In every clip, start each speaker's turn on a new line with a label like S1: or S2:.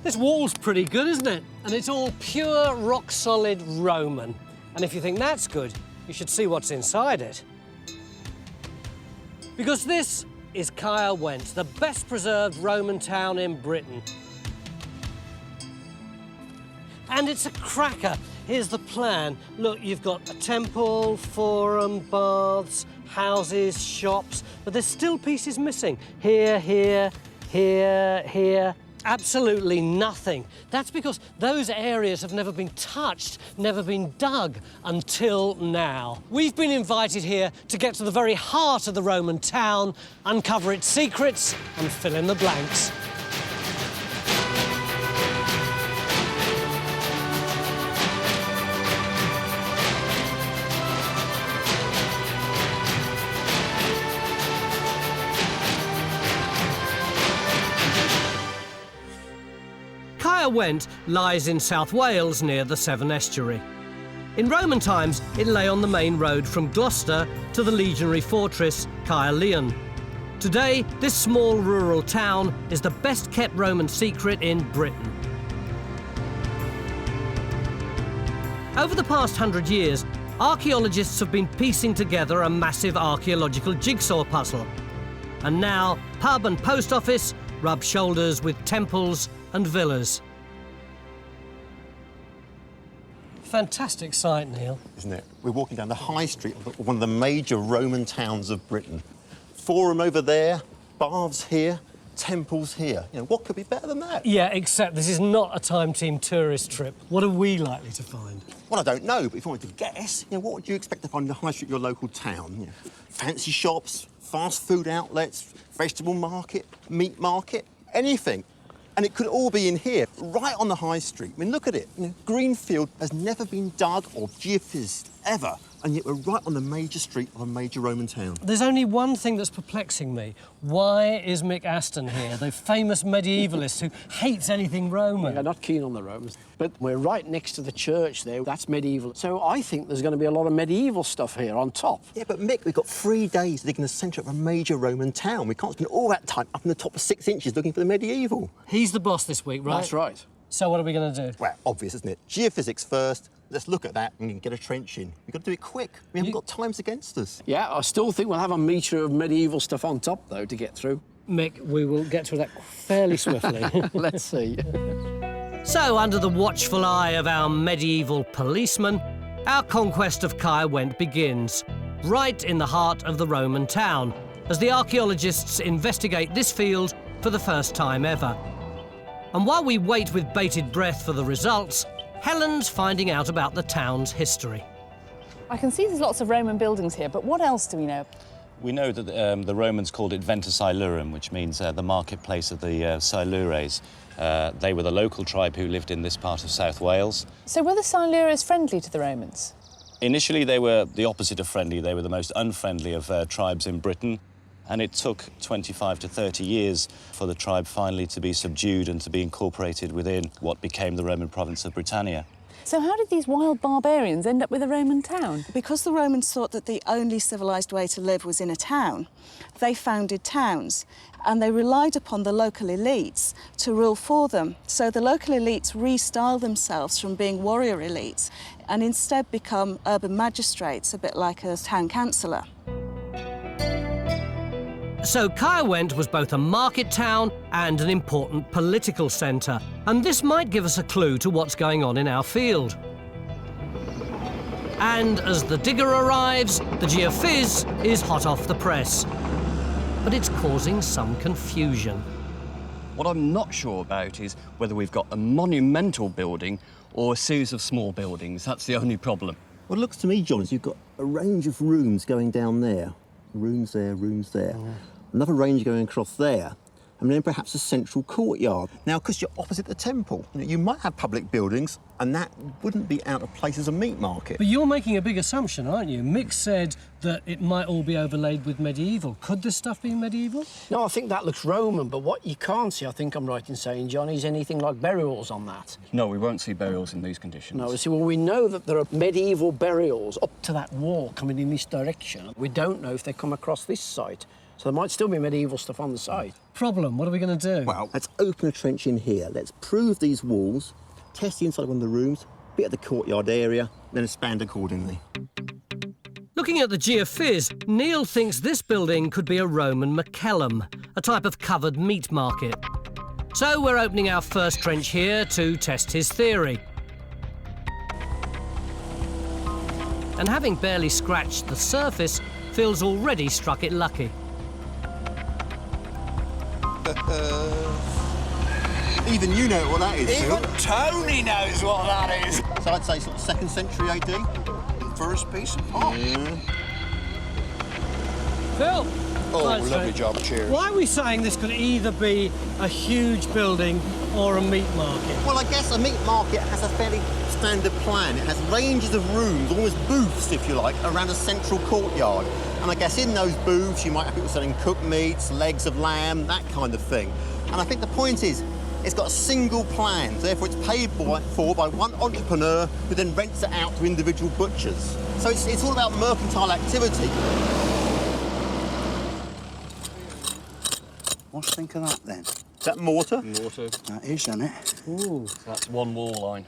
S1: This wall's pretty good, isn't it? And it's all pure, rock-solid Roman. And if you think that's good, you should see what's inside it. Because this is Caerwent, the best-preserved Roman town in Britain. And it's a cracker. Here's the plan. Look, you've got a temple, forum, baths, houses, shops, but there's still pieces missing. Here, here, here, here. Absolutely nothing. That's because those areas have never been touched, never been dug until now. We've been invited here to get to the very heart of the Roman town, uncover its secrets and fill in the blanks. Caerwent lies in South Wales near the Severn Estuary. In Roman times, it lay on the main road from Gloucester to the legionary fortress Caerleon. Today, this small rural town is the best-kept Roman secret in Britain. Over the past 100 years, archaeologists have been piecing together a massive archaeological jigsaw puzzle. And now, pub and post office rub shoulders with temples and villas. Fantastic sight, Neil.
S2: Isn't it? We're walking down the high street of one of the major Roman towns of Britain. Forum over there, baths here, temples here. You know, what could be better than that?
S1: Yeah, except this is not a Time Team tourist trip. What are we likely to find?
S2: Well, I don't know, but if I wanted to guess, you know, what would you expect to find in the high street of your local town? You know, fancy shops, fast food outlets, vegetable market, meat market, anything. And it could all be in here, right on the high street. I mean, look at it. You know, Greenfield has never been dug or geophysed, ever. And yet we're right on the major street of a major Roman town.
S1: There's only one thing that's perplexing me. Why is Mick Aston here, the famous medievalist who hates anything Roman?
S3: Yeah, not keen on the Romans. But we're right next to the church there. That's medieval. So I think there's going to be a lot of medieval stuff here on top.
S2: Yeah, but Mick, we've got 3 days digging the centre of a major Roman town. We can't spend all that time up in the top of 6 inches looking for the medieval.
S1: He's the boss this week, right?
S3: That's right.
S1: So what are we going to do?
S2: Well, obvious, isn't it? Geophysics first. Let's look at that and get a trench in. We've got to do it quick. We haven't got times against us.
S3: Yeah, I still think we'll have a metre of medieval stuff on top, though, to get through.
S1: Mick, we will get through that fairly swiftly.
S3: Let's see.
S1: So, under the watchful eye of our medieval policeman, our conquest of Caerwent begins, right in the heart of the Roman town, as the archaeologists investigate this field for the first time ever. And while we wait with bated breath for the results, Helen's finding out about the town's history.
S4: I can see there's lots of Roman buildings here, but what else do we know?
S5: We know that the Romans called it Venta Silurum, which means the marketplace of the Silures. They were the local tribe who lived in this part of South Wales.
S4: So were the Silures friendly to the Romans?
S5: Initially, they were the opposite of friendly. They were the most unfriendly of tribes in Britain. And it took 25 to 30 years for the tribe finally to be subdued and to be incorporated within what became the Roman province of Britannia.
S4: So how did these wild barbarians end up with a Roman town?
S6: Because the Romans thought that the only civilised way to live was in a town, they founded towns and they relied upon the local elites to rule for them. So the local elites restyled themselves from being warrior elites and instead become urban magistrates, a bit like a town councillor.
S1: So Caerwent was both a market town and an important political centre, and this might give us a clue to what's going on in our field. And as the digger arrives, the geophys is hot off the press. But it's causing some confusion.
S7: What I'm not sure about is whether we've got a monumental building or a series of small buildings. That's the only problem.
S2: Well, it looks to me, John, as you've got a range of rooms going down there. Rooms there, rooms there. Oh. Another range going across there, and then perhaps a central courtyard. Now, because you're opposite the temple, you might have public buildings, and that wouldn't be out of place as a meat market.
S1: But you're making a big assumption, aren't you? Mick said that it might all be overlaid with medieval. Could this stuff be medieval?
S3: No, I think that looks Roman, but what you can't see, I think I'm right in saying, John, is anything like burials on that.
S7: No, we won't see burials in these conditions.
S3: No, see, well, we know that there are medieval burials up to that wall coming in this direction. We don't know if they come across this site. So there might still be medieval stuff on the site.
S1: Problem, what are we going to do?
S2: Well, let's open a trench in here. Let's prove these walls, test the inside of one of the rooms, bit of the courtyard area, then expand accordingly.
S1: Looking at the geophys, Neil thinks this building could be a Roman macellum, a type of covered meat market. So we're opening our first trench here to test his theory. And having barely scratched the surface, Phil's already struck it lucky.
S2: Even you know what that is,
S8: Even
S2: Phil.
S8: Tony knows what that is.
S2: So I'd say sort of 2nd century AD.
S8: First piece of pot.
S1: Phil!
S8: Oh,
S1: Right,
S8: lovely
S1: so
S8: job, cheers.
S1: why are we saying this could either be a huge building or a meat market?
S2: Well, I guess a meat market has a fairly standard plan. It has ranges of rooms, almost booths, if you like, around a central courtyard. And I guess in those booths, you might have people selling cooked meats, legs of lamb, that kind of thing. And I think the point is, it's got a single plan, so therefore it's paid for by one entrepreneur who then rents it out to individual butchers. So it's all about mercantile activity.
S8: What's think of that then?
S2: Is that mortar?
S7: Water.
S8: That is, isn't it?
S1: Ooh.
S7: That's one wall line.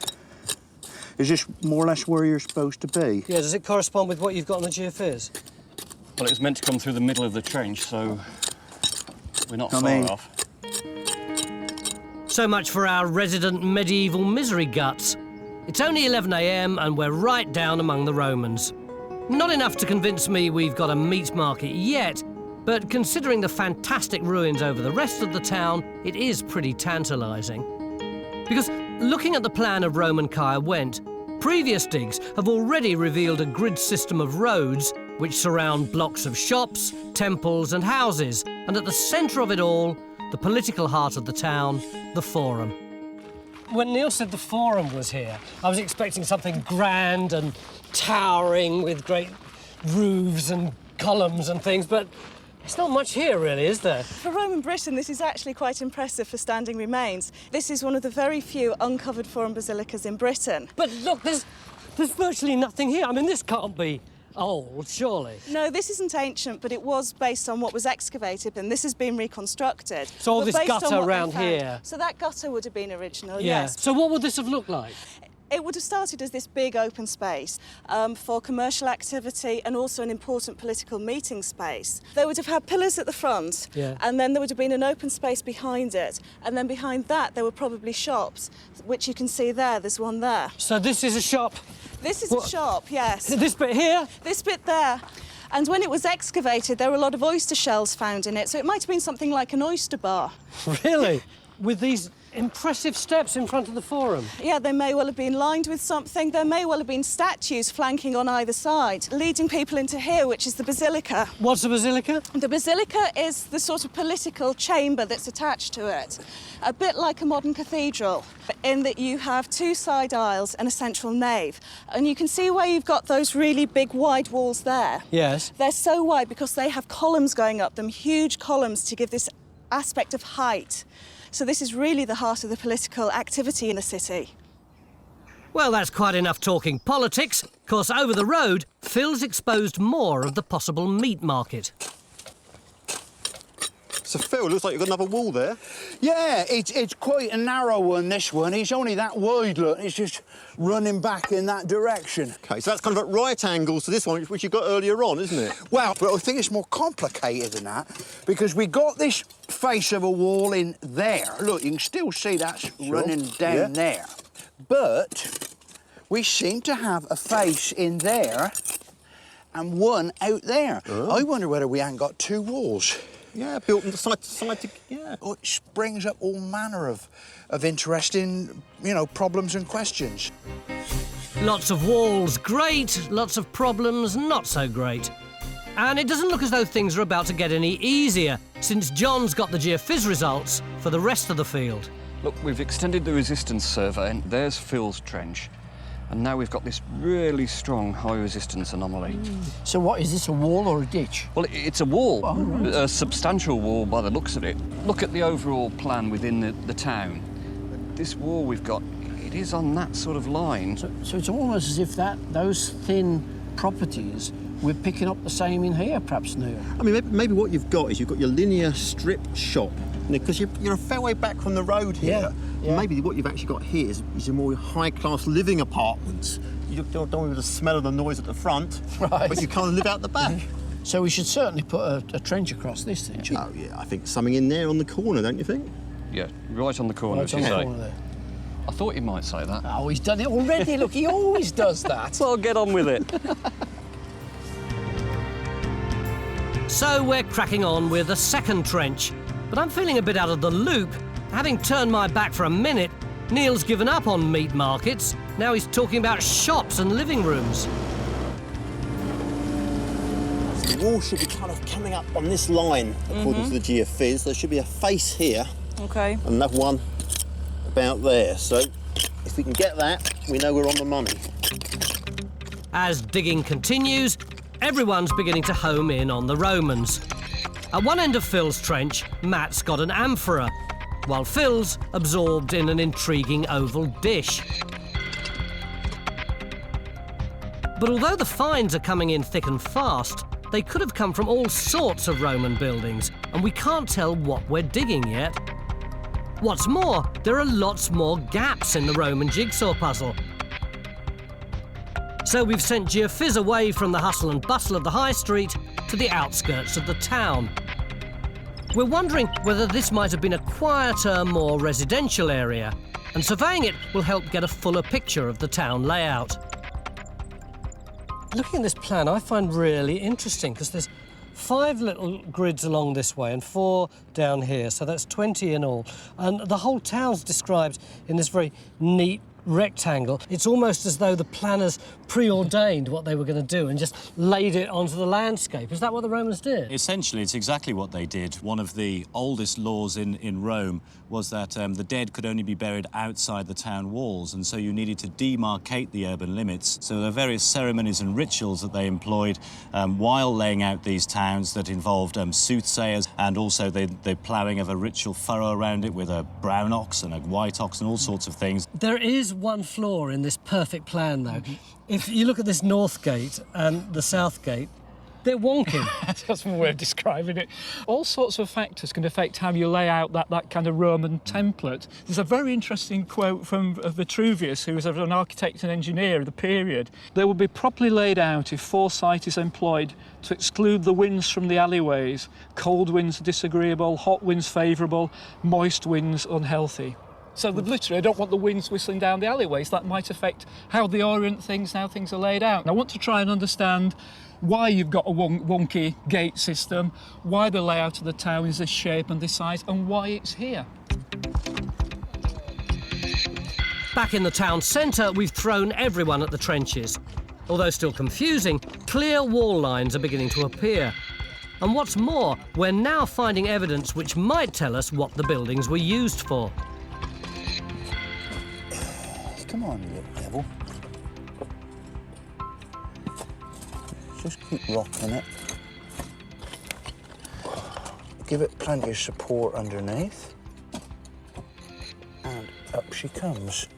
S8: Is this more or less where you're supposed to be?
S1: Yeah, does it correspond with what you've got on the geophys?
S7: Well, it was meant to come through the middle of the trench, so we're not
S8: I
S7: far
S8: mean-
S7: off.
S1: So much for our resident medieval misery guts. It's only 11 a.m. and we're right down among the Romans. Not enough to convince me we've got a meat market yet, but considering the fantastic ruins over the rest of the town, it is pretty tantalising. Because looking at the plan of Roman Caerwent, previous digs have already revealed a grid system of roads which surround blocks of shops, temples and houses, and at the centre of it all, the political heart of the town, the Forum. When Neil said the Forum was here, I was expecting something grand and towering with great roofs and columns and things, but it's not much here, really, is there?
S6: For Roman Britain, this is actually quite impressive for standing remains. This is one of the very few uncovered forum basilicas in Britain.
S1: But look, there's virtually nothing here. I mean, this can't be old, surely.
S6: No, this isn't ancient, but it was based on what was excavated, and this has been reconstructed.
S1: So all
S6: But
S1: this
S6: based on
S1: gutter
S6: what they
S1: around
S6: found-
S1: here.
S6: So that gutter would have been original,
S1: Yeah.
S6: yes.
S1: So what would this have looked like?
S6: It would have started as this big open space for commercial activity and also an important political meeting space. They would have had pillars at the front,
S1: Yeah.
S6: and then there would have been an open space behind it, and then behind that there were probably shops, which you can see there. There's one there.
S1: So this is a shop.
S6: This is
S1: What?
S6: a shop, yes.
S1: This bit here?
S6: This bit there. And when it was excavated, there were a lot of oyster shells found in it, so it might have been something like an oyster bar.
S1: Really? With these impressive steps in front of the Forum.
S6: Yeah, they may well have been lined with something. There may well have been statues flanking on either side, leading people into here, which is the basilica.
S1: What's a basilica?
S6: The basilica is the sort of political chamber that's attached to it, a bit like a modern cathedral, in that you have two side aisles and a central nave. And you can see where you've got those really big wide walls there.
S1: Yes.
S6: They're so wide because they have columns going up them, huge columns to give this aspect of height. So this is really the heart of the political activity in the city.
S1: Well, that's quite enough talking politics. Of course, over the road, Phil's exposed more of the possible meat market.
S2: So, Phil, looks like you've got another wall there.
S8: Yeah, it's quite a narrow one, this one. It's only that wide, look. It's just running back in that direction.
S2: OK, so that's kind of at right angles to this one, which you got earlier on, isn't it?
S8: Well, but I think it's more complicated than that, because we got this face of a wall in there. Look, you can still see that's running down there. But we seem to have a face in there and one out there.
S2: Oh.
S8: I wonder whether we ain't got two walls.
S2: Yeah, built on the side to side. Yeah.
S8: Which brings up all manner of interesting, problems and questions.
S1: Lots of walls, great. Lots of problems, not so great. And it doesn't look as though things are about to get any easier, since John's got the geophys results for the rest of the field.
S7: Look, we've extended the resistance survey, and there's Phil's trench. And now we've got this really strong high-resistance anomaly.
S3: So what, is this a wall or a ditch?
S7: Well, it's a wall,
S3: Oh, right.
S7: a substantial wall by the looks of it. Look at the overall plan within the town. This wall we've got, it is on that sort of line.
S3: So it's almost as if those thin properties we're picking up the same in here, perhaps, Neil.
S2: I mean, maybe what you've got is you've got your linear strip shop, because you're a fair way back from the road here.
S3: Yeah.
S2: Maybe what you've actually got here is a more high-class living apartments. You don't want the smell of the noise at the front,
S3: Right.
S2: but you can't live out the back.
S3: So we should certainly put a trench across this thing.
S2: Oh, yeah, I think something in there on the corner, don't you think?
S7: Yeah, right on the corner,
S3: Right
S7: as
S3: on
S7: you
S3: the
S7: say.
S3: corner there.
S7: I thought you might say that.
S3: Oh, he's done it already. Look, he always does that.
S7: So I'll get on with it.
S1: So we're cracking on with a second trench, but I'm feeling a bit out of the loop. Having turned my back for a minute, Neil's given up on meat markets. Now he's talking about shops and living rooms.
S2: The wall should be kind of coming up on this line, according to the geophys. There should be a face here,
S6: Okay.
S2: and another one about there. So if we can get that, we know we're on the money.
S1: As digging continues, everyone's beginning to home in on the Romans. At one end of Phil's trench, Matt's got an amphora, while Phil's absorbed in an intriguing oval dish. But although the finds are coming in thick and fast, they could have come from all sorts of Roman buildings, and we can't tell what we're digging yet. What's more, there are lots more gaps in the Roman jigsaw puzzle. So we've sent geophys away from the hustle and bustle of the high street to the outskirts of the town. We're wondering whether this might have been a quieter, more residential area, and surveying it will help get a fuller picture of the town layout. Looking at this plan, I find really interesting because there's 5 little grids along this way and 4 down here, so that's 20 in all. And the whole town's described in this very neat rectangle. It's almost as though the planners preordained what they were going to do and just laid it onto the landscape. Is that what the Romans did?
S5: Essentially, it's exactly what they did. One of the oldest laws in Rome was that the dead could only be buried outside the town walls, and so you needed to demarcate the urban limits. So there are various ceremonies and rituals that they employed while laying out these towns that involved soothsayers, and also the ploughing of a ritual furrow around it with a brown ox and a white ox and all sorts of things.
S1: There is one flaw in this perfect plan, though. If you look at this north gate and the south gate, they're wonky.
S9: That's one way of describing it. All sorts of factors can affect how you lay out that kind of Roman template. There's a very interesting quote from Vitruvius, who was an architect and engineer of the period. They will be properly laid out if foresight is employed to exclude the winds from the alleyways. Cold winds disagreeable, hot winds favourable, moist winds unhealthy. So literally, I don't want the winds whistling down the alleyways. That might affect how they orient things, how things are laid out. And I want to try and understand why you've got a wonky gate system, why the layout of the town is this shape and this size, and why it's here.
S1: Back in the town centre, we've thrown everyone at the trenches. Although still confusing, clear wall lines are beginning to appear. And what's more, we're now finding evidence which might tell us what the buildings were used for.
S8: Come on, you devil. Just keep rocking it. Give it plenty of support underneath. And up she comes.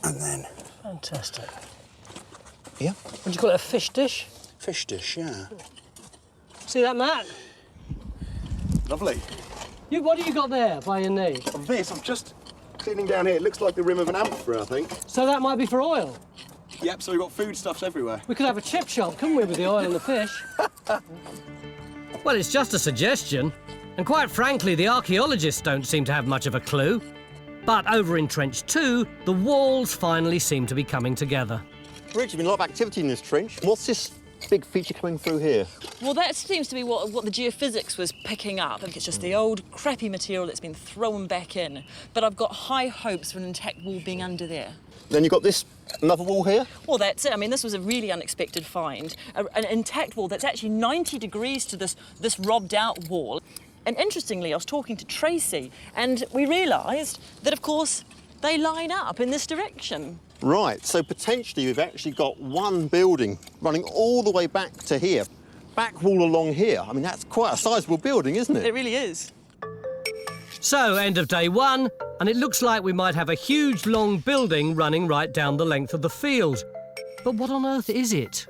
S8: And then...
S1: Fantastic.
S8: Yeah?
S1: Would you call it a fish dish?
S8: Fish dish, yeah.
S1: See that, Matt?
S10: Lovely.
S1: What have you got there by your knee?
S10: Of this, I'm just cleaning down here. It looks like the rim of an amphora, I think.
S1: So that might be for oil?
S10: Yep, so we've got foodstuffs everywhere.
S1: We could have a chip shop, couldn't we, with the oil and the fish? Well, it's just a suggestion. And quite frankly, the archaeologists don't seem to have much of a clue. But over in Trench 2, the walls finally seem to be coming together.
S2: Rich, there's been a lot of activity in this trench. What's this big feature coming through here?
S11: Well, that seems to be what the geophysics was picking up. I think it's just the old crappy material that's been thrown back in. But I've got high hopes for an intact wall being under there.
S2: Then you've got this, another wall here?
S11: Well, that's it. I mean, this was a really unexpected find. An intact wall that's actually 90 degrees to this robbed-out wall. And interestingly, I was talking to Tracy, and we realised that, of course, they line up in this direction.
S2: Right, so potentially we've actually got one building running all the way back to here. Back wall along here. I mean, that's quite a sizable building, isn't it?
S11: It really is.
S1: So, end of day 1, and it looks like we might have a huge, long building running right down the length of the field. But what on earth is it?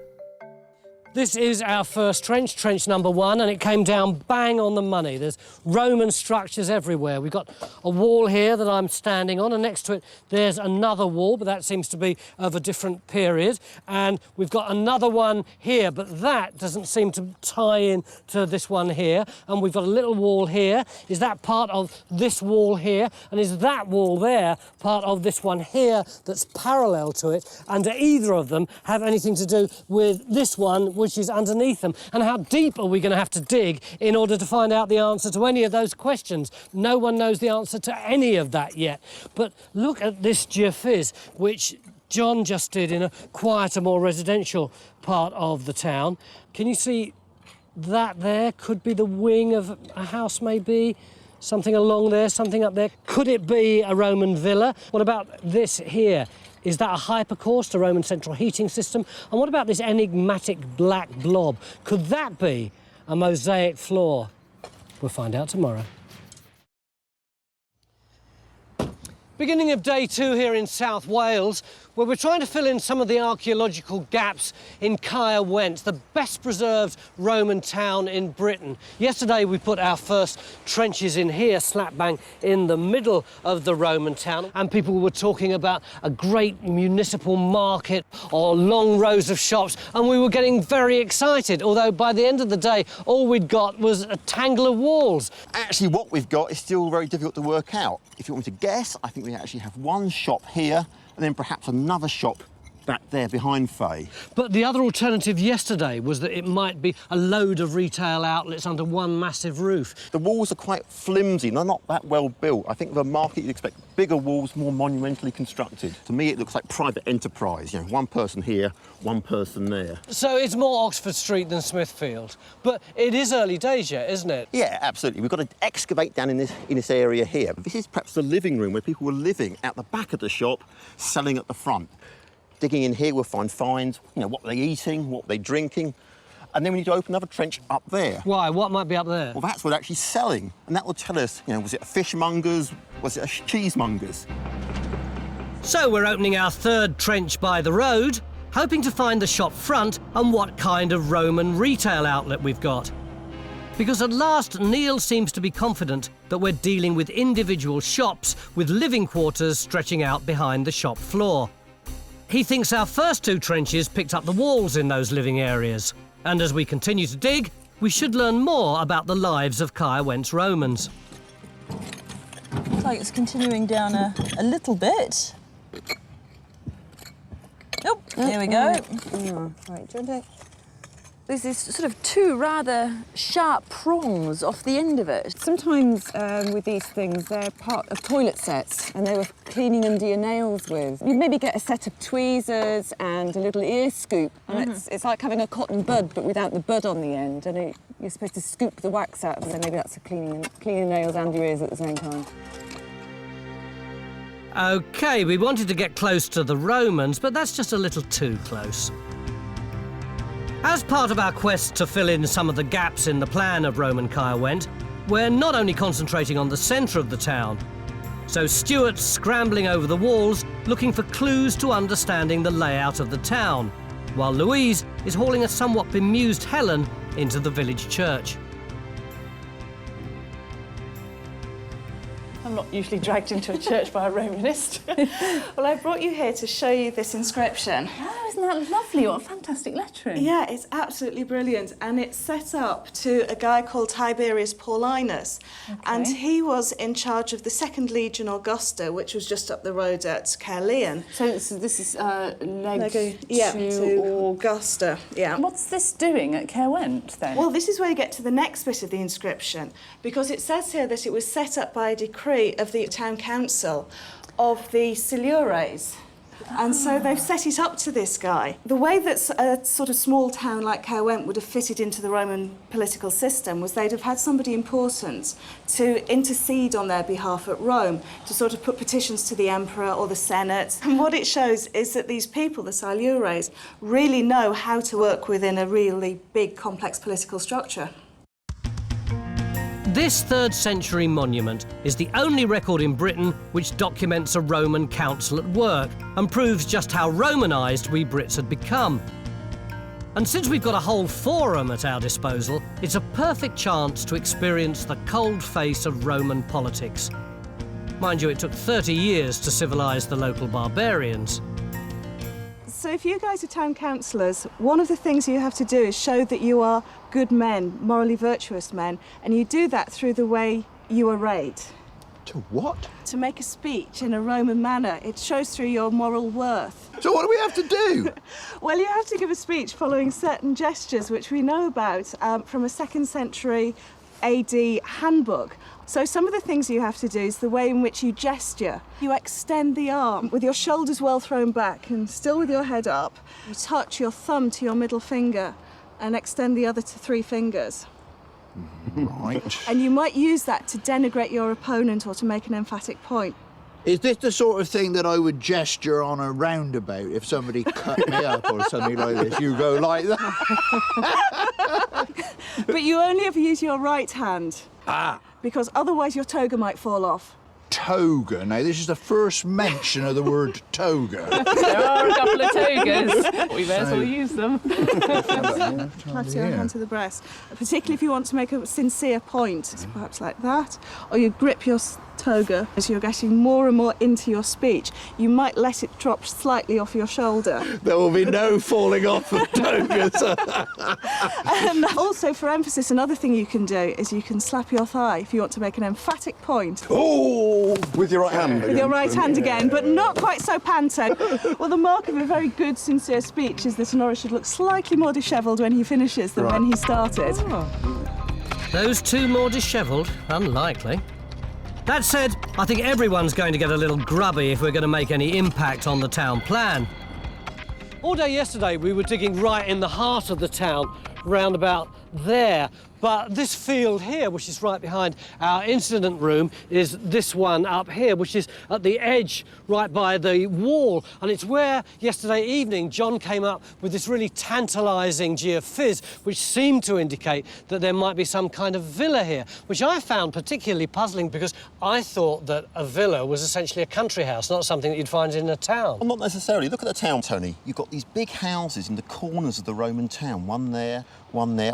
S1: This is our first trench, trench number 1, and it came down bang on the money. There's Roman structures everywhere. We've got a wall here that I'm standing on, and next to it there's another wall, but that seems to be of a different period. And we've got another one here, but that doesn't seem to tie in to this one here. And we've got a little wall here. Is that part of this wall here? And is that wall there part of this one here that's parallel to it? And do either of them have anything to do with this one, which is underneath them? And how deep are we going to have to dig in order to find out the answer to any of those questions? No one knows the answer to any of that yet. But look at this geophysics, which John just did in a quieter, more residential part of the town. Can you see that there? Could be the wing of a house, maybe. Something along there, something up there. Could it be a Roman villa? What about this here? Is that a hypocaust, a Roman central heating system? And what about this enigmatic black blob? Could that be a mosaic floor? We'll find out tomorrow. Beginning of day 2 here in South Wales, where we're trying to fill in some of the archaeological gaps in Caerwent, the best preserved Roman town in Britain. Yesterday we put our first trenches in here, slap bang in the middle of the Roman town, and people were talking about a great municipal market or long rows of shops, and we were getting very excited, although by the end of the day all we'd got was a tangle of walls.
S2: Actually, what we've got is still very difficult to work out. If you want me to guess, I think we actually have one shop here and then perhaps another shop back there behind Faye.
S1: But the other alternative yesterday was that it might be a load of retail outlets under one massive roof.
S2: The walls are quite flimsy, they're not that well built. I think with a market you'd expect bigger walls, more monumentally constructed. To me it looks like private enterprise, you know, one person here, one person there.
S1: So it's more Oxford Street than Smithfield, but it is early days yet, isn't it?
S2: Yeah, absolutely. We've got to excavate down in this area here. This is perhaps the living room where people were living at the back of the shop, selling at the front. Digging in here, we'll find finds, you know, what they're eating, what they're drinking. And then we need to open another trench up there.
S1: Why? What might be up there?
S2: Well, that's what they're actually selling. And that will tell us, you know, was it a fishmonger's? Was it a cheesemonger's?
S1: So we're opening our third trench by the road, hoping to find the shop front and what kind of Roman retail outlet we've got. Because at last, Neil seems to be confident that we're dealing with individual shops with living quarters stretching out behind the shop floor. He thinks our first 2 trenches picked up the walls in those living areas. And as we continue to dig, we should learn more about the lives of Caerwent's Romans.
S11: Looks like it's continuing down a little bit. Oh, there we go.
S12: Right, do you want to... There's this sort of 2 rather sharp prongs off the end of it.
S13: Sometimes with these things, they're part of toilet sets and they were cleaning under your nails with. You'd maybe get a set of tweezers and a little ear scoop, and it's like having a cotton bud but without the bud on the end, and you're supposed to scoop the wax out, so maybe that's a cleaning nails and your ears at the same time.
S1: OK, we wanted to get close to the Romans, but that's just a little too close. As part of our quest to fill in some of the gaps in the plan of Roman Caerwent, we're not only concentrating on the centre of the town. So Stuart's scrambling over the walls, looking for clues to understanding the layout of the town, while Louise is hauling a somewhat bemused Helen into the village church.
S4: I'm not usually dragged into a church by a Romanist.
S6: Well, I brought you here to show you this inscription.
S4: Oh, isn't that lovely? What a fantastic lettering.
S6: Yeah, it's absolutely brilliant. And it's set up to a guy called Tiberius Paulinus.
S4: Okay.
S6: And he was in charge of the 2nd Legion Augusta, which was just up the road at Caerleon.
S4: So this is
S6: to Augusta, yeah.
S4: What's this doing at Caerwent, then?
S6: Well, this is where you get to the next bit of the inscription, because it says here that it was set up by a decree of the town council of the Silures. And so they've set it up to this guy. The way that a sort of small town like Caerwent would have fitted into the Roman political system was they'd have had somebody important to intercede on their behalf at Rome, to sort of put petitions to the emperor or the senate. And what it shows is that these people, the Silures, really know how to work within a really big, complex political structure.
S1: This 3rd century monument is the only record in Britain which documents a Roman council at work and proves just how Romanised we Brits had become. And since we've got a whole forum at our disposal, it's a perfect chance to experience the cold face of Roman politics. Mind you, it took 30 years to civilise the local barbarians.
S6: So if you guys are town councillors, one of the things you have to do is show that you are good men, morally virtuous men, and you do that through the way you orate.
S8: To what?
S6: To make a speech in a Roman manner. It shows through your moral worth.
S8: So what do we have to do?
S6: Well, you have to give a speech following certain gestures which we know about from a 2nd century AD handbook. So some of the things you have to do is the way in which you gesture. You extend the arm with your shoulders well thrown back and still with your head up. You touch your thumb to your middle finger and extend the other to 3 fingers.
S8: Right.
S6: And you might use that to denigrate your opponent or to make an emphatic point.
S8: Is this the sort of thing that I would gesture on a roundabout if somebody cut me up or something like this? You go like that?
S6: But you only ever use your right hand.
S8: Ah.
S6: Because otherwise your toga might fall off.
S8: Toga. Now, this is the first mention of the word toga.
S4: There are a couple of togas. We may as well use them.
S6: Clasp your hand to the breast, particularly if you want to make a sincere point. So perhaps like that. Or you grip your toga as you're getting more and more into your speech. You might let it drop slightly off your shoulder.
S8: There will be no falling off of togas.
S6: And also, for emphasis, another thing you can do is you can slap your thigh if you want to make an emphatic point.
S10: Oh! With your right hand.
S6: With your right hand again, but not quite so panto. Well, the mark of a very good, sincere speech is that an orator should look slightly more dishevelled when he finishes than when he started.
S1: Those 2 more dishevelled? Unlikely. That said, I think everyone's going to get a little grubby if we're going to make any impact on the town plan. All day yesterday we were digging right in the heart of the town, round about there. But this field here, which is right behind our incident room, is this one up here, which is at the edge, right by the wall. And it's where, yesterday evening, John came up with this really tantalising geophysics, which seemed to indicate that there might be some kind of villa here, which I found particularly puzzling because I thought that a villa was essentially a country house, not something that you'd find in a town.
S2: Well, not necessarily. Look at the town, Tony. You've got these big houses in the corners of the Roman town, one there,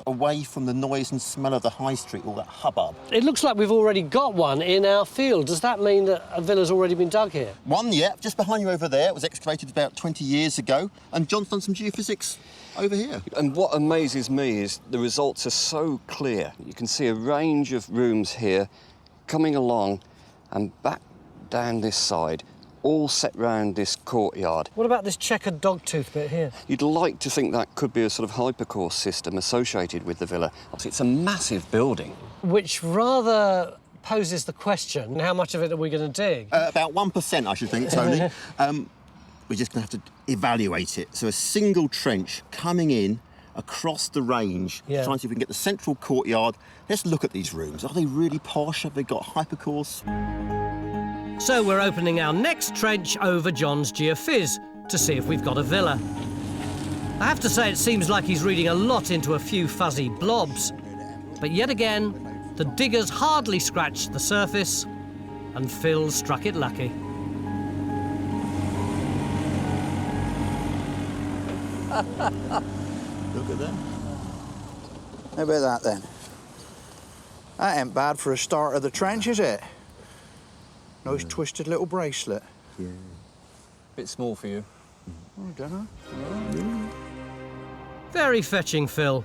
S2: away from the noise and smell of the high street, all that hubbub.
S1: It looks like we've already got one in our field. Does that mean that a villa's already been dug here?
S2: One, yeah, just behind you over there. It was excavated about 20 years ago, and John's done some geophysics over here.
S7: And what amazes me is the results are so clear. You can see a range of rooms here coming along and back down this side, all set round this courtyard.
S1: What about this checkered dogtooth bit here?
S7: You'd like to think that could be a sort of hypocaust system associated with the villa. It's a massive building.
S1: Which rather poses the question, how much of it are we going to dig?
S2: About 1%, I should think, Tony. We're just going to have to evaluate it. So a single trench coming in across the range, trying to see if we can get the central courtyard. Let's look at these rooms. Are they really posh? Have they got hypocaust?
S1: So we're opening our next trench over John's geophys to see if we've got a villa. I have to say it seems like he's reading a lot into a few fuzzy blobs. But yet again, the diggers hardly scratched the surface and Phil struck it lucky.
S8: Look at that. How about that, then? That ain't bad for a start of the trench, is it? Nice twisted little bracelet.
S2: Yeah.
S7: Bit small for you.
S8: I don't know.
S1: Very fetching, Phil.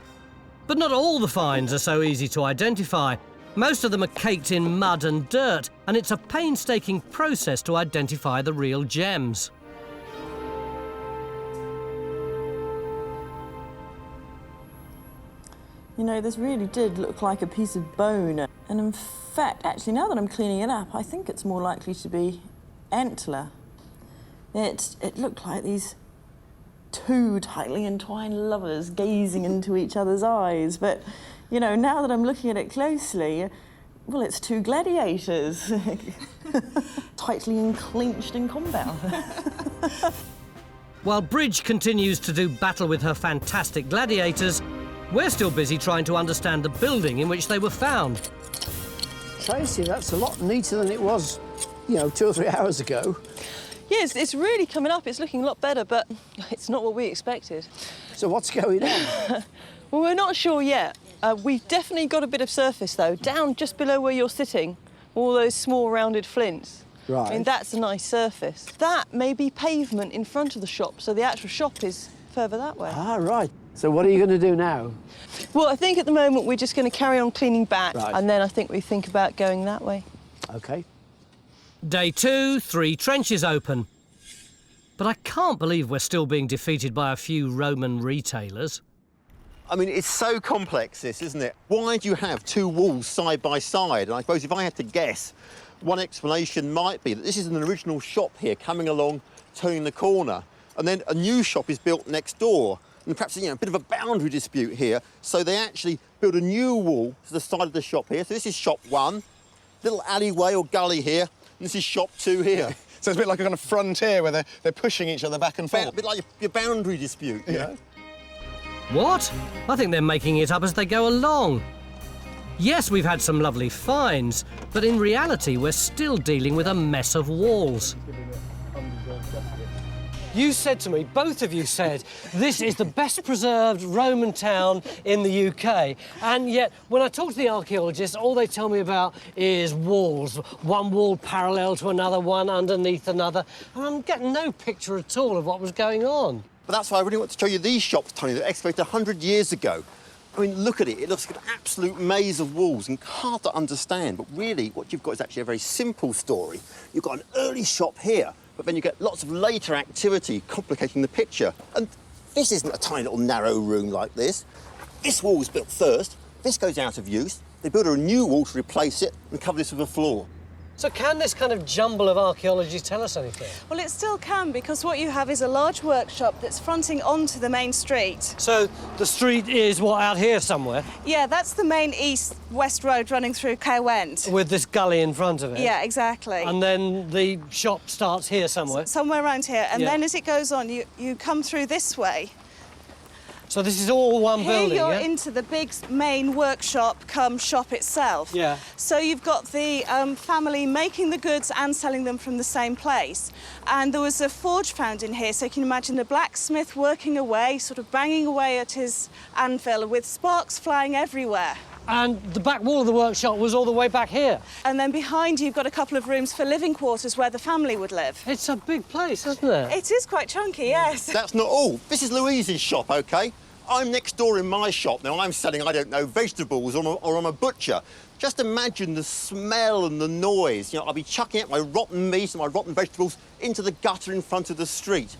S1: But not all the finds are so easy to identify. Most of them are caked in mud and dirt, and it's a painstaking process to identify the real gems.
S12: You know, this really did look like a piece of bone. And in fact, actually, now that I'm cleaning it up, I think it's more likely to be antler. It looked like these 2 tightly entwined lovers gazing into each other's eyes. But, you know, now that I'm looking at it closely, well, it's 2 gladiators, tightly enclinched in combat.
S1: While Bridge continues to do battle with her fantastic gladiators, We're still busy trying to understand the building in which they were found.
S3: Tracy, that's a lot neater than it was, you know, 2 or 3 hours ago.
S12: Yes, it's really coming up. It's looking a lot better, but it's not what we expected.
S3: So what's going on?
S12: Well, we're not sure yet. We've definitely got a bit of surface, though, down just below where you're sitting. All those small rounded flints.
S3: Right.
S12: I mean, that's a nice surface. That may be pavement in front of the shop, so the actual shop is further that way.
S3: Ah, right. So what are you going to do now?
S12: Well, I think at the moment we're just going to carry on cleaning back,
S3: Right.
S12: and then I think we think about going that way.
S3: OK.
S1: Day 2, 3 trenches open. But I can't believe we're still being defeated by a few Roman retailers.
S2: I mean, it's so complex, this, isn't it? Why do you have 2 walls side by side? And I suppose if I had to guess, one explanation might be that this is an original shop here coming along, turning the corner, and then a new shop is built next door. And perhaps, you know, a bit of a boundary dispute here. So they actually build a new wall to the side of the shop here. So this is shop 1, little alleyway or gully here, and this is shop 2 here.
S10: So it's a bit like a kind of frontier where they're pushing each other back and forth.
S2: A bit like your boundary dispute, you know?
S1: What? I think they're making it up as they go along. Yes, we've had some lovely finds, but in reality, we're still dealing with a mess of walls. You said to me, both of you said, this is the best preserved Roman town in the UK. And yet, when I talk to the archaeologists, all they tell me about is walls. One wall parallel to another, one underneath another. And I'm getting no picture at all of what was going on.
S2: But that's why I really want to show you these shops, Tony, that were excavated 100 years ago. I mean, look at it. It looks like an absolute maze of walls and hard to understand. But really, what you've got is actually a very simple story. You've got an early shop here, but then you get lots of later activity complicating the picture. And this isn't a tiny little narrow room like this. This wall was built first. This goes out of use. They build a new wall to replace it and cover this with a floor.
S1: So can this kind of jumble of archaeology tell us anything?
S6: Well, it still can, because what you have is a large workshop that's fronting onto the main street.
S1: So the street is, what, out here somewhere?
S6: Yeah, that's the main east-west road running through Caerwent.
S1: With this gully in front of it?
S6: Yeah, exactly.
S1: And then the shop starts here somewhere?
S6: Somewhere around here. And
S1: Yeah.
S6: then as it goes on, you come through this way.
S1: So this is all one building,
S6: Here you're
S1: yeah?
S6: into the big main workshop come shop itself.
S1: Yeah.
S6: So you've got the family making the goods and selling them from the same place. And there was a forge found in here, so you can imagine the blacksmith working away, sort of banging away at his anvil with sparks flying everywhere.
S1: And the back wall of the workshop was all the way back here?
S6: And then behind you've got a couple of rooms for living quarters where the family would live.
S1: It's a big place, isn't it?
S6: It is quite chunky, yes.
S2: That's not all. This is Louise's shop, OK? I'm next door in my shop. Now, I'm selling, I don't know, vegetables or I'm a butcher. Just imagine the smell and the noise. You know, I'll be chucking out my rotten meat and my rotten vegetables into the gutter in front of the street.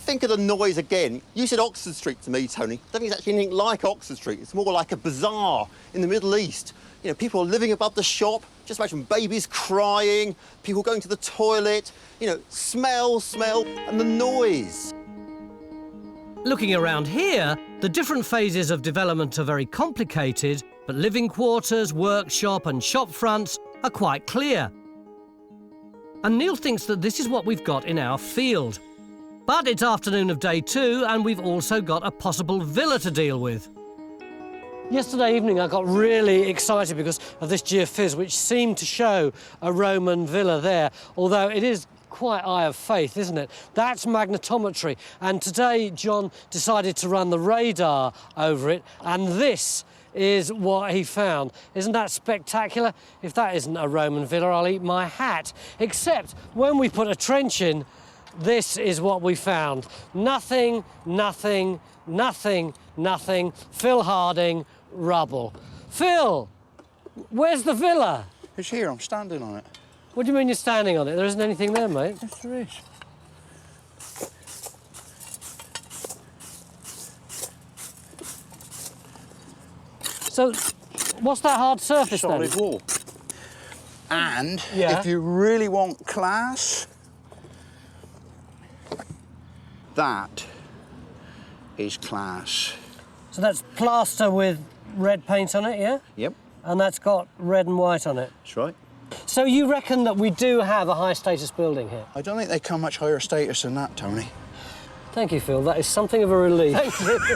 S2: Think of the noise again. You said Oxford Street to me, Tony. I don't think it's actually anything like Oxford Street. It's more like a bazaar in the Middle East. You know, people are living above the shop. Just imagine babies crying, people going to the toilet. You know, smell, and the noise.
S1: Looking around here, the different phases of development are very complicated, but living quarters, workshop and shop fronts are quite clear. And Neil thinks that this is what we've got in our field. But it's afternoon of day 2 and we've also got a possible villa to deal with. Yesterday evening I got really excited because of this geophys, which seemed to show a Roman villa there, although it is quite eye of faith, isn't it? That's magnetometry. And today John decided to run the radar over it, and this is what he found. Isn't that spectacular? If that isn't a Roman villa, I'll eat my hat. Except when we put a trench in, this is what we found. Nothing, nothing, nothing, nothing. Phil Harding, rubble. Phil, where's the villa?
S8: It's here, I'm standing on it.
S1: What do you mean you're standing on it? There isn't anything there, mate.
S8: Yes, there is.
S1: So, what's that hard surface then?
S8: Solid wall. And
S1: Yeah.
S8: if you really want class, that is class.
S1: So that's plaster with red paint on it, yeah?
S8: Yep.
S1: And that's got red and white on it.
S8: That's right.
S1: So you reckon that we do have a high-status building here?
S8: I don't think they come much higher status than that, Tony.
S1: Thank you, Phil. That is something of a relief. Thank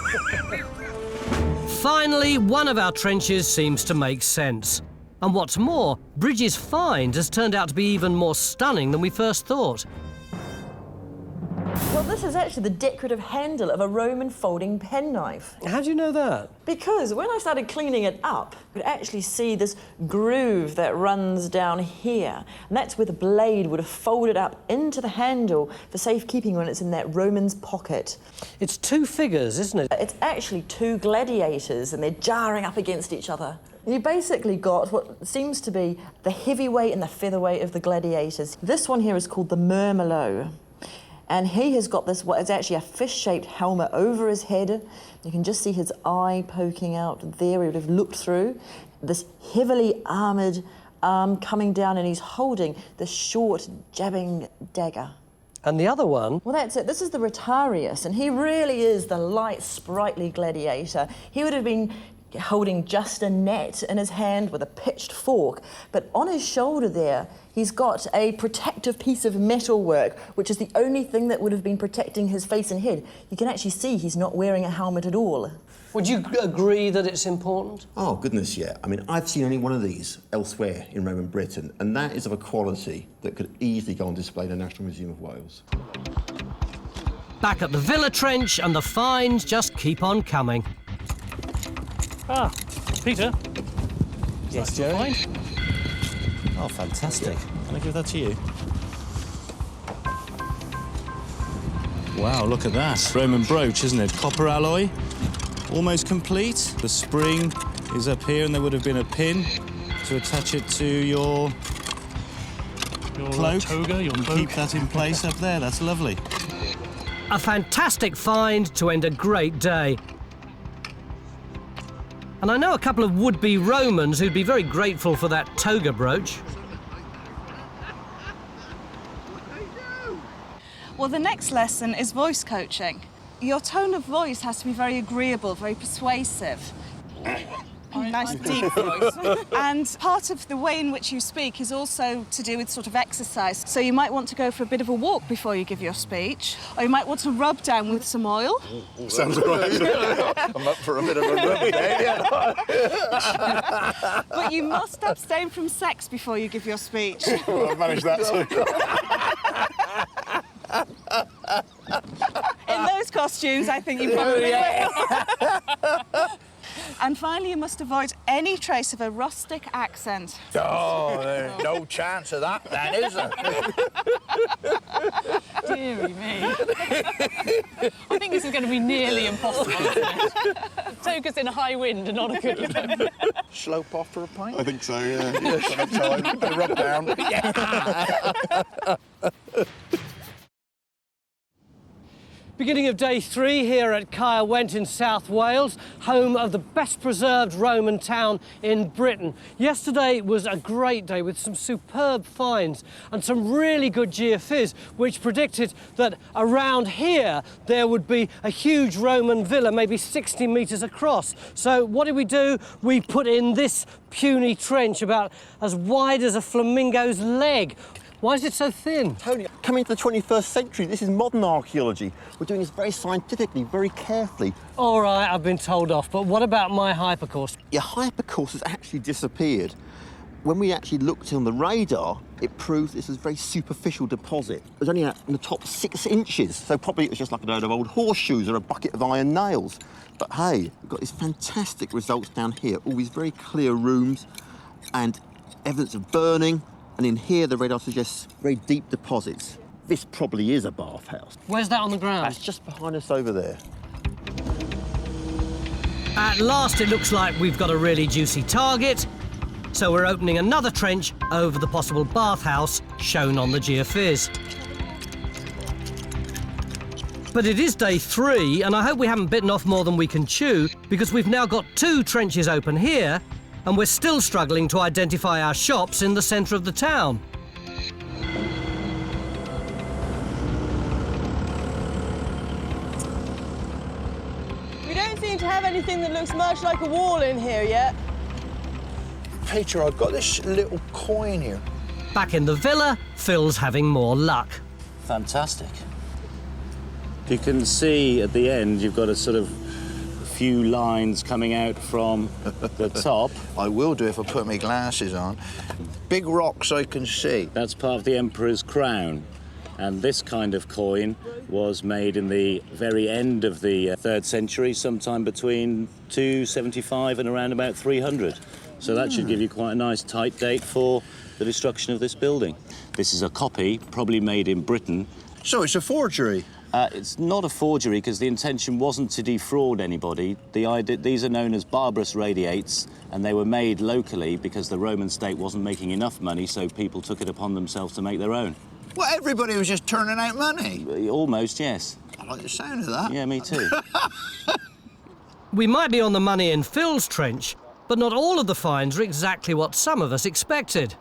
S1: you. Finally, one of our trenches seems to make sense. And what's more, Bridget's find has turned out to be even more stunning than we first thought.
S11: Well, this is actually the decorative handle of a Roman folding penknife.
S1: How do you know that?
S11: Because when I started cleaning it up, you could actually see this groove that runs down here. And that's where the blade would have folded up into the handle for safekeeping when it's in that Roman's pocket.
S1: It's two figures, isn't it?
S11: It's actually two gladiators, and they're jarring up against each other. You basically got what seems to be the heavyweight and the featherweight of the gladiators. This one here is called the Murmelo. And he has got this, what is actually a fish-shaped helmet over his head. You can just see his eye poking out there. He would have looked through. This heavily armoured arm coming down, and he's holding this short, jabbing dagger.
S1: And the other one?
S11: Well, that's it. This is the Rotarius, and he really is the light, sprightly gladiator. He would have been holding just a net in his hand with a pitched fork, but on his shoulder there, he's got a protective piece of metalwork, which is the only thing that would have been protecting his face and head. You can actually see he's not wearing a helmet at all.
S1: Would you agree that it's important?
S2: Oh, goodness, yeah. I mean, I've seen only one of these elsewhere in Roman Britain, and that is of a quality that could easily go on display in the National Museum of Wales.
S1: Back at the Villa Trench, and the finds just keep on coming.
S14: Ah, Peter.
S5: Yes, Joe? Oh, fantastic. Can I give that to you? Wow, look at that. Roman brooch, isn't it? Copper alloy, almost complete. The spring is up here, and there would have been a pin to attach it to your cloak.
S14: Toga, your cloak.
S5: Keep that in place up there. That's lovely.
S1: A fantastic find to end a great day. And I know a couple of would-be Romans who'd be very grateful for that toga brooch.
S6: Well, the next lesson is voice coaching. Your tone of voice has to be very agreeable, very persuasive. Nice deep voice. And part of the way in which you speak is also to do with sort of exercise. So you might want to go for a bit of a walk before you give your speech, or you might want to rub down with some oil.
S10: Sounds all right. I'm up for a bit of a rub down.
S6: But you must abstain from sex before you give your speech.
S10: Well, I've managed that too.
S6: In those costumes, I think you probably will. And finally, you must avoid any trace of a rustic accent.
S8: Oh, there's no chance of that then, is there?
S4: Deary me. I think this is going to be nearly impossible, isn't it? Toga's in a high wind and not a good look.
S8: Slope off for a pint?
S10: I think so, yeah. Sometime. A rub down.
S1: Beginning of day 3 here at Caerwent in South Wales, home of the best preserved Roman town in Britain. Yesterday was a great day with some superb finds and some really good geophys, which predicted that around here there would be a huge Roman villa, maybe 60 metres across. So what did we do? We put in this puny trench about as wide as a flamingo's leg. Why is it so thin?
S2: Tony, coming to the 21st century, this is modern archaeology. We're doing this very scientifically, very carefully.
S1: All right, I've been told off, but what about my hypocaust?
S2: Your hypocaust has actually disappeared. When we actually looked on the radar, it proved this was a very superficial deposit. It was only in the top 6 inches, so probably it was just like a load of old horseshoes or a bucket of iron nails. But hey, we've got these fantastic results down here, all these very clear rooms and evidence of burning. And in here, the radar suggests very deep deposits. This probably is a bathhouse.
S1: Where's that on the ground?
S2: That's just behind us over there.
S1: At last, it looks like we've got a really juicy target. So we're opening another trench over the possible bathhouse shown on the geophys. But it is day 3, and I hope we haven't bitten off more than we can chew, because we've now got 2 trenches open here, and we're still struggling to identify our shops in the centre of the town.
S12: We don't seem to have anything that looks much like a wall in here yet.
S8: Peter, I've got this little coin here.
S1: Back in the villa, Phil's having more luck.
S5: Fantastic. You can see at the end you've got a sort of few lines coming out from the top.
S8: I will do if I put my glasses on. Big rocks I can see.
S5: That's part of the emperor's crown. And this kind of coin was made in the very end of the 3rd century, sometime between 275 and around about 300. So that should give you quite a nice tight date for the destruction of this building. This is a copy, probably made in Britain.
S8: So it's a forgery?
S5: It's not a forgery because the intention wasn't to defraud anybody. These are known as barbarous radiates, and they were made locally because the Roman state wasn't making enough money, so people took it upon themselves to make their own.
S8: Well, everybody was just turning out money?
S5: Almost, yes.
S8: I like the sound of that.
S5: Yeah, me too.
S1: We might be on the money in Phil's trench, but not all of the finds are exactly what some of us expected.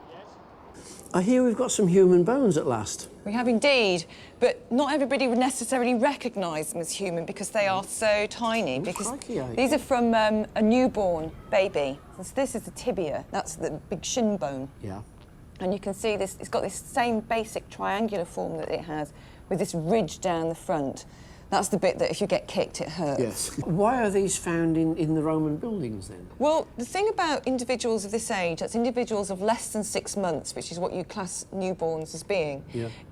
S3: I hear we've got some human bones at last.
S13: We have indeed, but not everybody would necessarily recognise them as human because they are so tiny. Because these are from a newborn baby. So this is the tibia, that's the big shin bone.
S3: Yeah.
S13: And you can see this, it's got this same basic triangular form that it has, with this ridge down the front. That's the bit that if you get kicked, it hurts.
S3: Yes. Why are these found in the Roman buildings, then?
S13: Well, the thing about individuals of this age, that's individuals of less than 6 months, which is what you class newborns as being,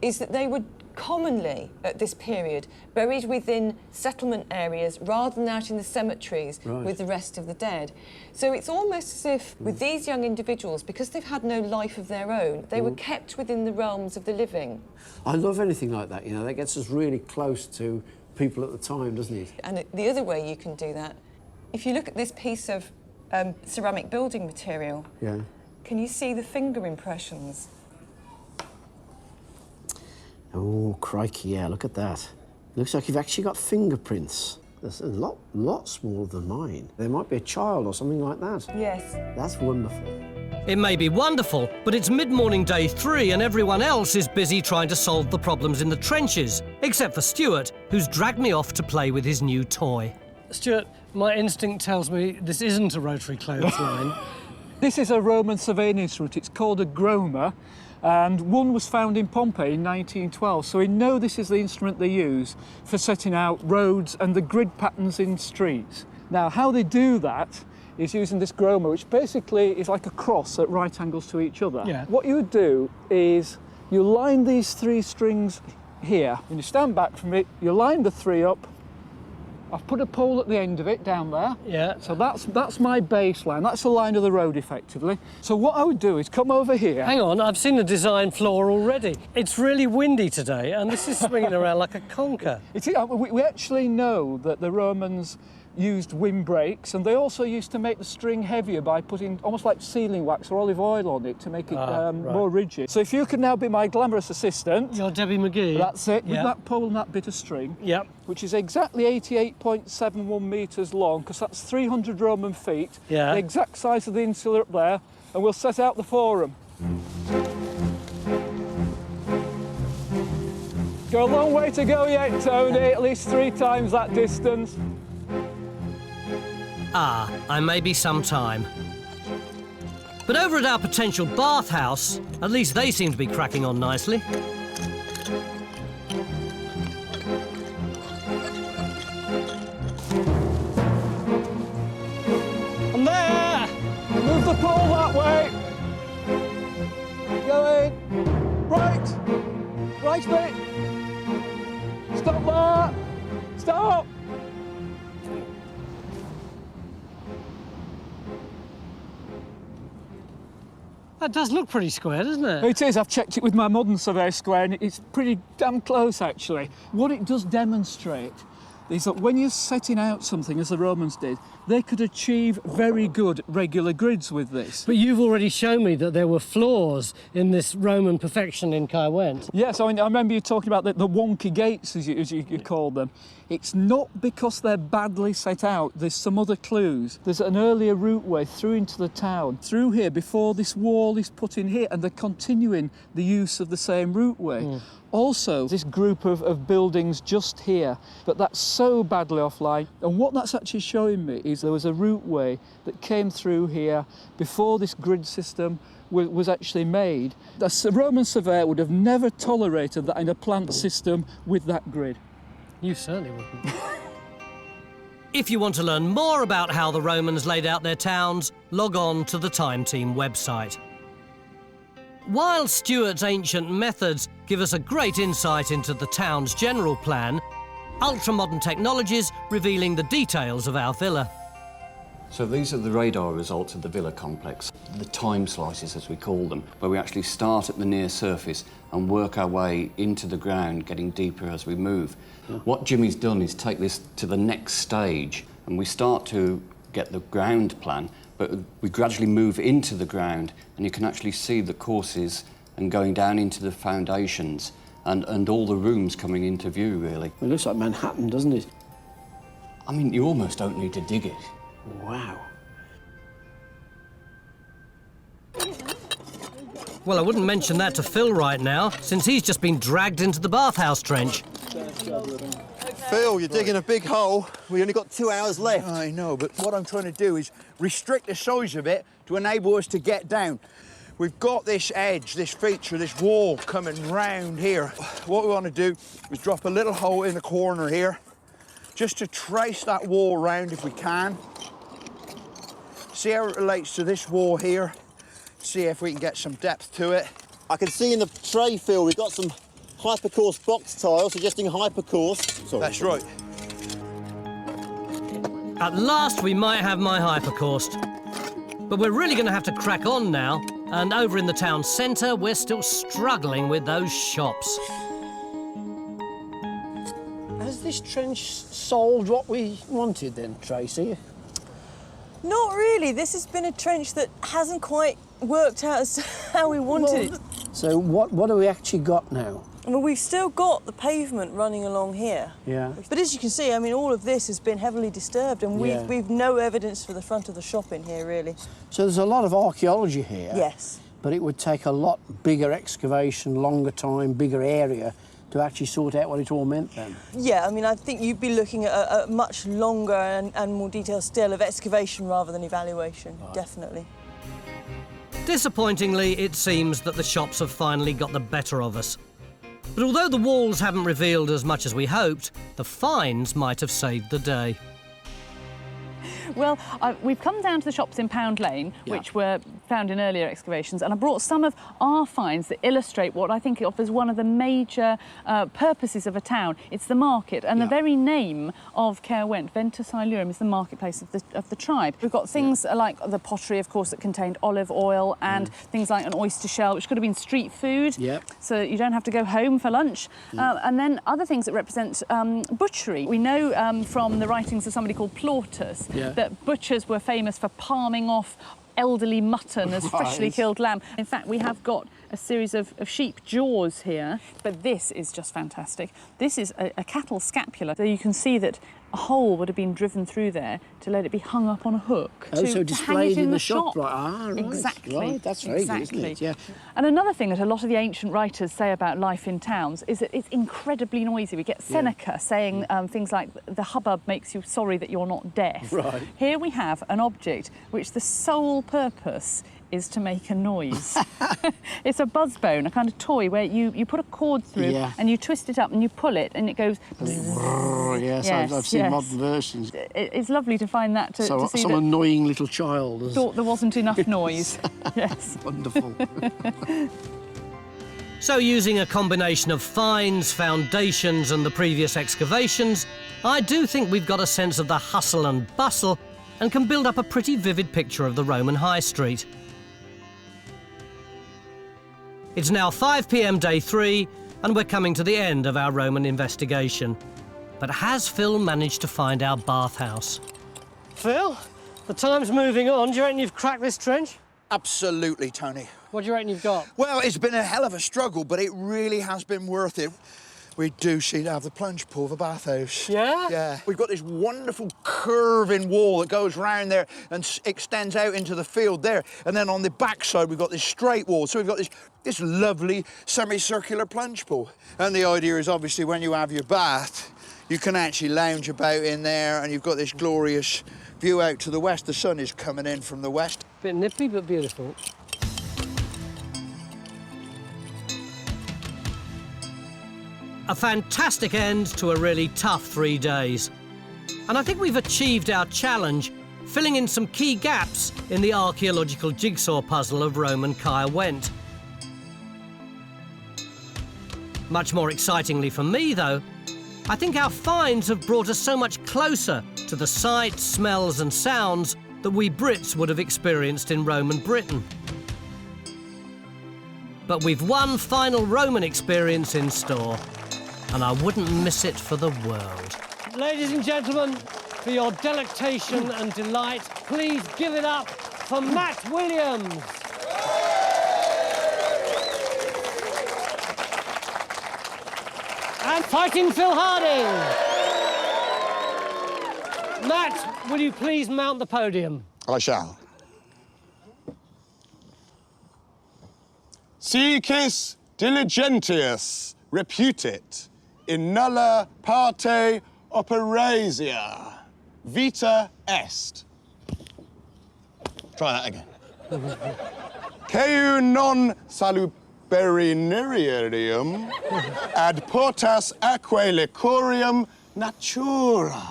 S13: is that they would commonly, at this period, buried within settlement areas rather than out in the cemeteries with the rest of the dead. So it's almost as if, with these young individuals, because they've had no life of their own, they were kept within the realms of the living.
S3: I love anything like that, you know, that gets us really close to people at the time, doesn't it?
S13: And the other way you can do that, if you look at this piece of ceramic building material, can you see the finger impressions?
S3: Oh, crikey, yeah, look at that. Looks like you've actually got fingerprints. That's a lot smaller than mine. There might be a child or something like that.
S13: Yes.
S3: That's wonderful.
S1: It may be wonderful, but it's mid-morning day 3 and everyone else is busy trying to solve the problems in the trenches, except for Stuart, who's dragged me off to play with his new toy. Stuart, my instinct tells me this isn't a rotary clothesline.
S9: This is a Roman surveying instrument. It's called a groma, and one was found in Pompeii in 1912. So we know this is the instrument they use for setting out roads and the grid patterns in streets. Now, how they do that is using this groma, which basically is like a cross at right angles to each other. What you would do is you line these 3 strings here. When you stand back from it, you line the 3 up. I've put a pole at the end of it down there. So that's my baseline. That's the line of the road, effectively. So what I would do is come over here.
S1: Hang on, I've seen the design floor already. It's really windy today, and this is swinging around like a conker.
S9: We actually know that the Romans used windbreaks, and they also used to make the string heavier by putting almost like sealing wax or olive oil on it to make it more rigid. So if you could now be my glamorous assistant.
S1: You're Debbie McGee.
S9: That's it, with that pole and that bit of string. Which is exactly 88.71 metres long, because that's 300 Roman feet. The exact size of the insula up there, and we'll set out the forum. Got a long way to go yet, Tony, at least 3 times that distance.
S1: I may be some time. But over at our potential bathhouse, at least they seem to be cracking on nicely.
S9: I'm there! Move the pole that way! Going! Right bit! Stop there! Stop!
S1: That does look pretty square, doesn't it?
S9: It is. I've checked it with my modern survey square, and it's pretty damn close, actually. What it does demonstrate is that when you're setting out something, as the Romans did, they could achieve very good regular grids with this.
S1: But you've already shown me that there were flaws in this Roman perfection in Caerwent.
S9: Yes, I mean, I remember you talking about the wonky gates, as you call them. It's not because they're badly set out. There's some other clues. There's an earlier routeway through into the town, through here, before this wall is put in here, and they're continuing the use of the same routeway. Also, this group of buildings just here, but that's so badly offline. And what that's actually showing me is there was a routeway that came through here before this grid system was actually made. A Roman surveyor would have never tolerated that in a plant system with that grid.
S1: You certainly wouldn't. If you want to learn more about how the Romans laid out their towns, log on to the Time Team website. While Stuart's ancient methods give us a great insight into the town's general plan, ultra-modern technologies revealing the details of our villa.
S7: So these are the radar results of the villa complex, the time slices as we call them, where we actually start at the near surface and work our way into the ground, getting deeper as we move. Yeah. What Jimmy's done is take this to the next stage, and we start to get the ground plan, but we gradually move into the ground, and you can actually see the courses and going down into the foundations and all the rooms coming into view, really.
S3: It looks like Manhattan, doesn't it?
S7: I mean, you almost don't need to dig it.
S3: Wow.
S1: Well, I wouldn't mention that to Phil right now, since he's just been dragged into the bathhouse trench.
S2: Phil, you're digging a big hole. We only got 2 hours left.
S8: I know, but what I'm trying to do is restrict the size of it to enable us to get down. We've got this edge, this feature, this wall coming round here. What we want to do is drop a little hole in the corner here, just to trace that wall round if we can. See how it relates to this wall here. See if we can get some depth to it.
S2: I can see in the tray, Phil, we've got some hypocaust box tile, suggesting hypocaust. Sorry.
S8: That's right.
S1: At last, we might have my hypocaust. But we're really going to have to crack on now. And over in the town centre, we're still struggling with those shops.
S3: Has this trench solved what we wanted then, Tracy?
S12: Not really. This has been a trench that hasn't quite worked out as to how we wanted it.
S3: So what have we actually got now?
S12: Well, we've still got the pavement running along here.
S3: Yeah.
S12: But as you can see, I mean, all of this has been heavily disturbed, and we've no evidence for the front of the shop in here, really.
S3: So there's a lot of archaeology here.
S12: Yes.
S3: But it would take a lot bigger excavation, longer time, bigger area to actually sort out what it all meant then.
S12: Yeah, I mean, I think you'd be looking at a much longer and more detailed still of excavation rather than evaluation, definitely.
S1: Disappointingly, it seems that the shops have finally got the better of us. But although the walls haven't revealed as much as we hoped, the finds might have saved the day.
S4: Well, we've come down to the shops in Pound Lane, which were found in earlier excavations, and I brought some of our finds that illustrate what I think offers one of the major purposes of a town. It's the market, and the very name of Caerwent, Venta Silurum, is the marketplace of the tribe. We've got things like the pottery, of course, that contained olive oil, and things like an oyster shell, which could have been street food, so you don't have to go home for lunch. And then other things that represent butchery. We know from the writings of somebody called Plautus that butchers were famous for palming off elderly mutton as freshly killed lamb. In fact, we have got a series of sheep jaws here, but this is just fantastic. This is a cattle scapula, so you can see that a hole would have been driven through there to let it be hung up on a hook.
S3: Oh, so displayed in the shop.
S4: Right.
S3: Ah, right.
S4: Exactly.
S3: Right, that's very good, isn't it? Yeah.
S4: And another thing that a lot of the ancient writers say about life in towns is that it's incredibly noisy. We get Seneca saying things like, the hubbub makes you sorry that you're not deaf.
S3: Right.
S4: Here we have an object which the sole purpose is to make a noise. It's a buzzbone, a kind of toy where you put a cord through and you twist it up and you pull it and it goes...
S3: Yes, I've seen modern versions.
S4: It's lovely to find that, to see
S3: some
S4: that
S3: annoying little child has...
S4: thought there wasn't enough noise. Yes.
S3: Wonderful.
S1: So using a combination of finds, foundations and the previous excavations, I do think we've got a sense of the hustle and bustle and can build up a pretty vivid picture of the Roman High Street. It's now 5 p.m. day 3, and we're coming to the end of our Roman investigation. But has Phil managed to find our bathhouse? Phil, the time's moving on. Do you reckon you've cracked this trench?
S8: Absolutely, Tony.
S1: What do you reckon you've got?
S8: Well, it's been a hell of a struggle, but it really has been worth it. We do seem to have the plunge pool of a bathhouse.
S1: Yeah?
S8: Yeah. We've got this wonderful curving wall that goes round there and extends out into the field there. And then on the back side, we've got this straight wall. So we've got this lovely semicircular plunge pool. And the idea is, obviously, when you have your bath, you can actually lounge about in there, and you've got this glorious view out to the west. The sun is coming in from the west.
S1: Bit nippy, but beautiful. A fantastic end to a really tough 3 days. And I think we've achieved our challenge, filling in some key gaps in the archaeological jigsaw puzzle of Roman Caerwent. Much more excitingly for me, though, I think our finds have brought us so much closer to the sights, smells and sounds that we Brits would have experienced in Roman Britain. But we've one final Roman experience in store, and I wouldn't miss it for the world. Ladies and gentlemen, for your delectation and delight, please give it up for Matt Williams. And Fighting Phil Harding. Matt, will you please mount the podium?
S10: I shall. Sicis diligentius reputit in nulla parte operasia vita est. Try that again. Ceu non saluberinarium ad portas aquae licorium natura.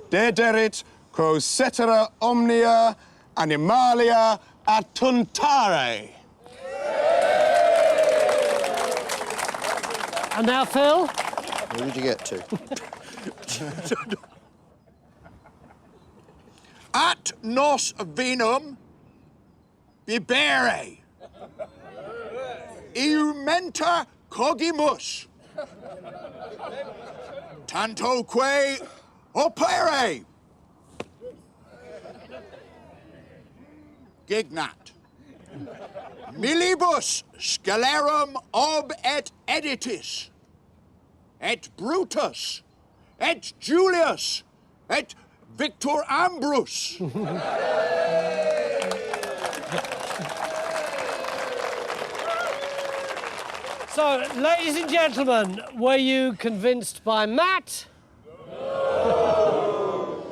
S10: Dederit quo cetera omnia animalia attuntare.
S1: And now, Phil.
S2: Where did you get to?
S8: At nos vinum bibere. Iumenta cogimus. Tantoque opere. Gignat. Millibus scelerum ob et editis. Et Brutus. Et Julius. Et Victor Ambrus.
S1: So, ladies and gentlemen, were you convinced by Matt? No.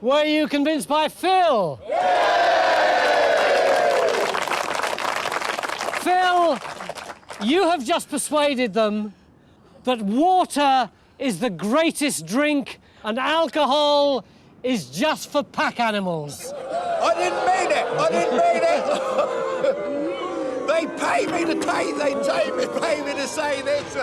S1: Were you convinced by Phil? Phil, you have just persuaded them that water is the greatest drink and alcohol is just for pack animals.
S8: I didn't mean it! I didn't mean it! They pay me to say this.